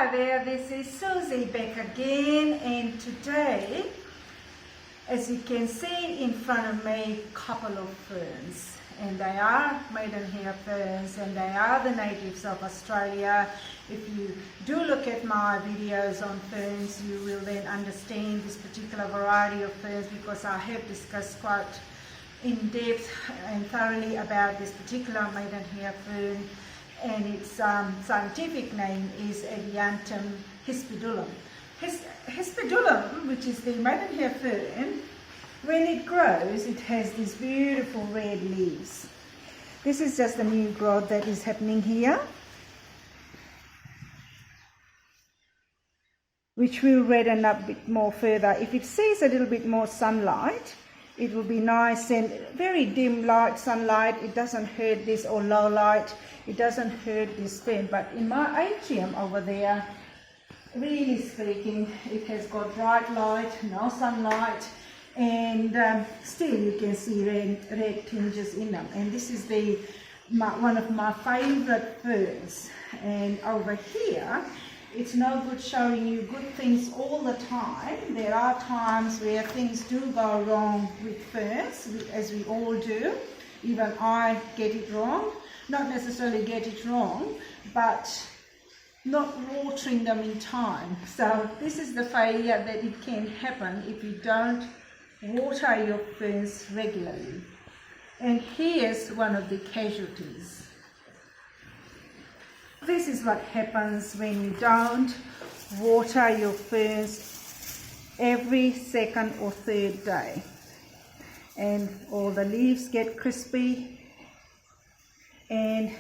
Hi there, this is Susie back again, and today, as you can see in front of me, a couple of ferns, and they are maidenhair ferns and they are the natives of Australia. If you do look at my videos on ferns, you will then understand this particular variety of ferns, because I have discussed quite in depth and thoroughly about this particular maidenhair fern, and its scientific name is Adiantum hispidulum. Hispidulum, which is the maidenhair fern, when it grows, it has these beautiful red leaves. This is just the new growth that is happening here, which will redden up a bit more further. If it sees a little bit more sunlight, it will be nice, and very dim light sunlight, it doesn't hurt this, or low light, it doesn't hurt this fern. But in my atrium over there, really speaking, it has got bright light, no sunlight, and still you can see red tinges in them. And this is one of my favorite ferns. And over here, it's no good showing you good things all the time. There are times where things do go wrong with ferns, as we all do. Even I get it wrong. Not necessarily get it wrong, but not watering them in time. So this is the failure that it can happen if you don't water your ferns regularly. And here's one of the casualties. This is what happens when you don't water your ferns every second or third day. And all the leaves get crispy, and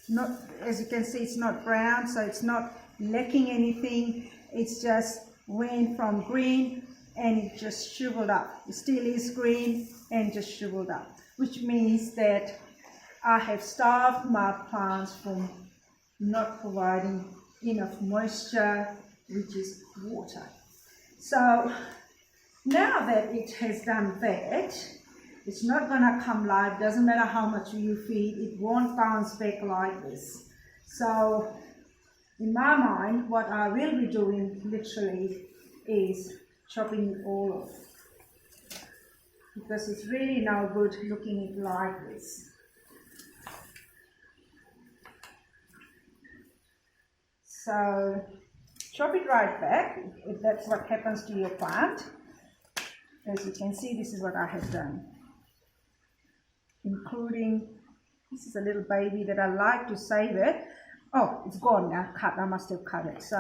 not, as you can see, it's not brown, so it's not lacking anything. It's just went from green and it just shriveled up. It still is green and just shriveled up, which means that I have starved my plants from not providing enough moisture, which is water. So now that it has done that, it's not going to come live. Doesn't matter how much you feed, it won't bounce back like this. So in my mind, what I will be doing literally is chopping it all off, because it's really no good looking at it like this. So chop it right back if that's what happens to your plant. As you can see, this is what I have done, including, this is a little baby that I like to save it. Oh, it's gone now, cut, I must have cut it. So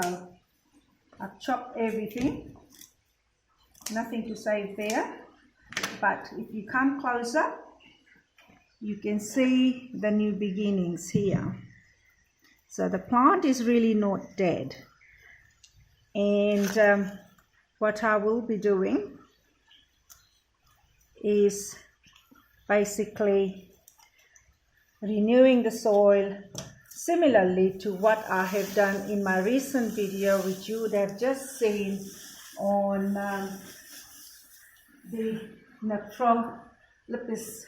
I've chopped everything, nothing to save there. But if you come closer, you can see the new beginnings here. So the plant is really not dead. And what I will be doing is basically renewing the soil, similarly to what I have done in my recent video, which you would have just seen on the Necrolepis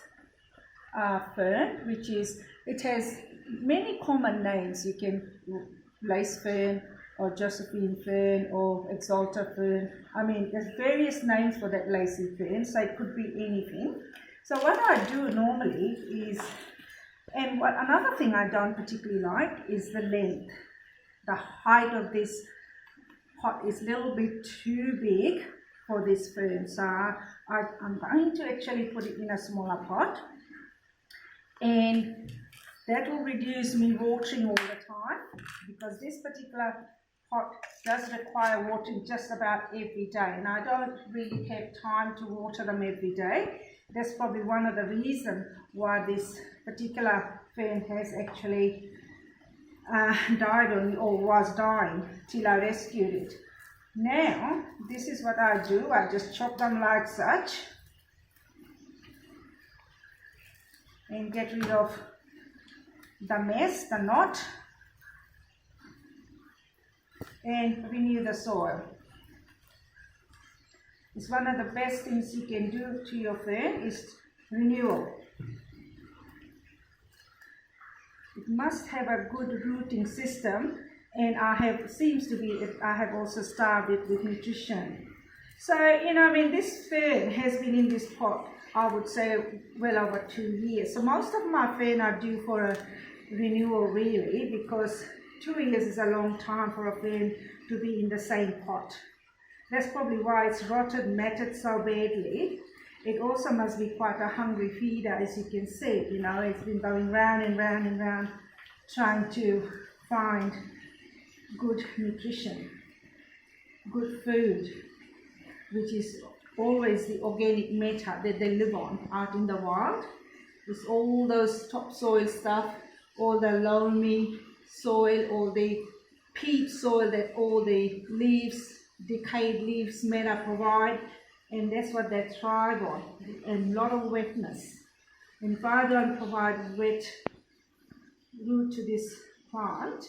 fern, which is, it has many common names. You can lace fern, or Josephine fern, or exalta fern. I mean, there's various names for that lacy fern, so it could be anything. So what I do normally is, and what another thing I don't particularly like is the length. The height of this pot is a little bit too big for this fern, so I'm going to actually put it in a smaller pot, and that will reduce me watering all the time, because this particular pot does require watering just about every day, and I don't really have time to water them every day. That's probably one of the reasons why this particular fern has actually died on me, or was dying, till I rescued it. Now, this is what I do. I just chop them like such and get rid of the mess, the knot, and renew the soil. It's one of the best things you can do to your fern, is renewal. It must have a good rooting system, and I have also starved it with nutrition. So, you know, I mean, this fern has been in this pot, I would say, well over 2 years. So most of my fern are due for a renewal, really, because 2 years is a long time for a fern to be in the same pot. That's probably why it's rotted, matted so badly. It also must be quite a hungry feeder, as you can see. You know, it's been going round and round and round trying to find good nutrition, good food, which is always the organic matter that they live on out in the wild. With all those topsoil stuff, all the loamy soil, all the peat soil that all the leaves, decayed leaves matter provide, and that's what they thrive on, and a lot of wetness. And if I don't provide wet root to this plant,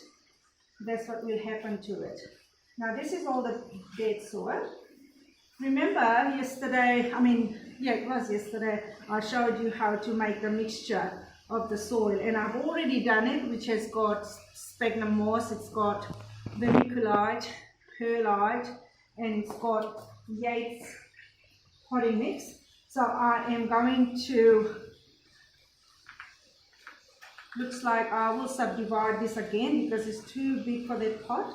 that's what will happen to it. Now this is all the dead soil. Remember yesterday, it was yesterday, I showed you how to make the mixture of the soil, and I've already done it, which has got sphagnum moss, it's got vermiculite, perlite, and it's got Yates potting mix. So I am going to, looks like I will subdivide this again because it's too big for that pot.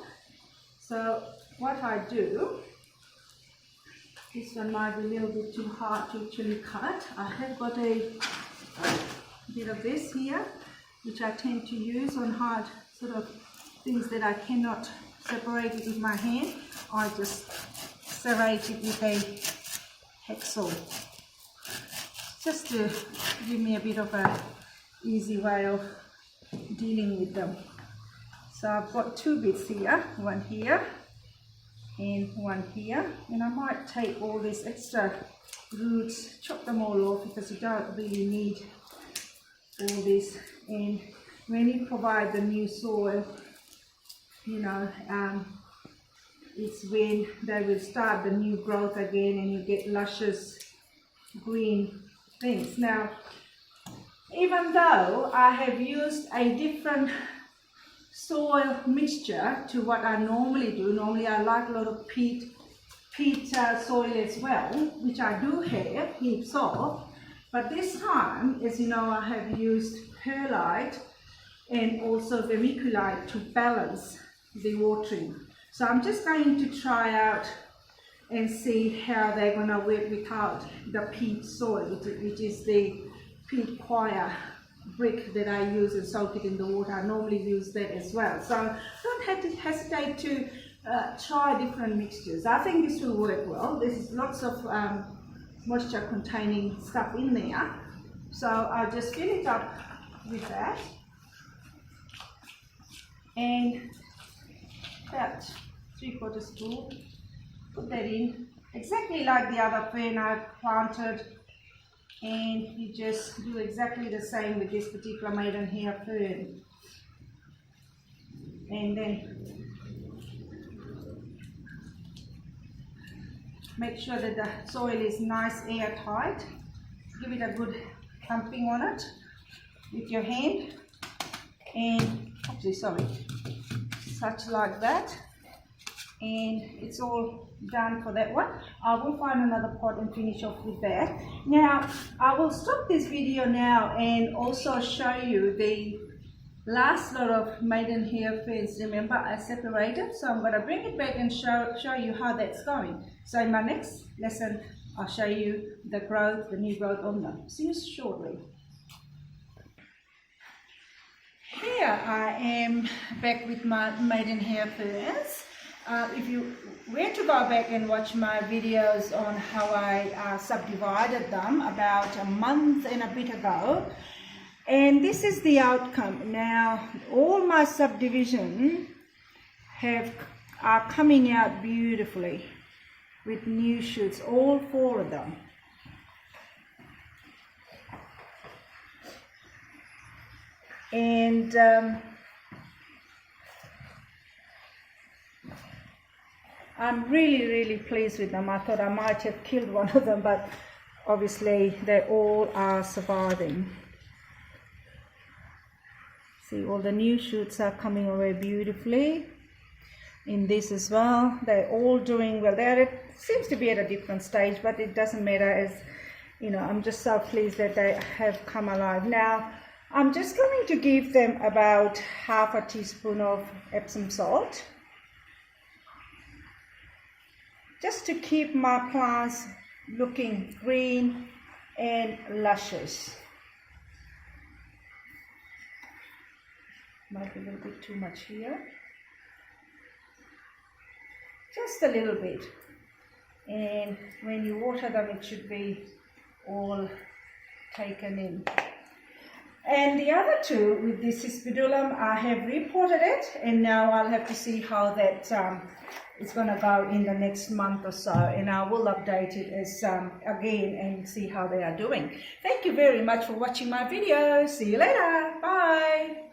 So what I do, this one might be a little bit too hard to actually cut. I have got a bit of this here, which I tend to use on hard sort of things that I cannot separate it with my hand. I just serrate it with a hacksaw, just to give me a bit of a easy way of dealing with them. So I've got 2 bits here, one here and one here, and I might take all these extra roots, chop them all off, because you don't really need all this. And when you provide the new soil, you know, it's when they will start the new growth again, and you get luscious green things. Now, even though I have used a different soil mixture to what I normally do, normally I like a lot of peat soil as well, which I do have heaps of, but this time, as you know, I have used perlite and also vermiculite to balance the watering. So I'm just going to try out and see how they're going to work without the peat soil, which is the peat coir brick that I use and soak it in the water. I normally use that as well. So don't have to hesitate to try different mixtures. I think this will work well. There's lots of moisture containing stuff in there. So I'll just fill it up with that. And about 3/4 spoon, put that in, exactly like the other fern I planted. And you just do exactly the same with this particular maidenhair fern. And then make sure that the soil is nice airtight. Give it a good thumping on it with your hand, and such like that. And it's all done for that one. I will find another pot and finish off with that. Now I will stop this video now and also show you the last lot of maidenhair ferns. Remember, I separated, so I'm going to bring it back and show you how that's going. So in my next lesson I'll show you the growth, the new growth on them. See you shortly. Here I am back with my maidenhair ferns. If you were to go back and watch my videos on how I subdivided them about a month and a bit ago, and this is the outcome. Now all my subdivision are coming out beautifully with new shoots, all 4 of them. And I'm really pleased with them. I thought I might have killed one of them, but obviously they all are surviving. See, all the new shoots are coming away beautifully. in this as well. They're all doing well. Seems to be at a different stage, but it doesn't matter, as you know, I'm just so pleased that they have come alive. Now I'm just going to give them about half a teaspoon of Epsom salt, just to keep my plants looking green and luscious. Might be a little bit too much here. Just a little bit. And when you water them, it should be all taken in. And the other two, with this Hispidulum, I have repotted it, and now I'll have to see how that is going to go in the next month or so, and I will update it as again and see how they are doing. Thank you very much for watching my video. See you later. Bye.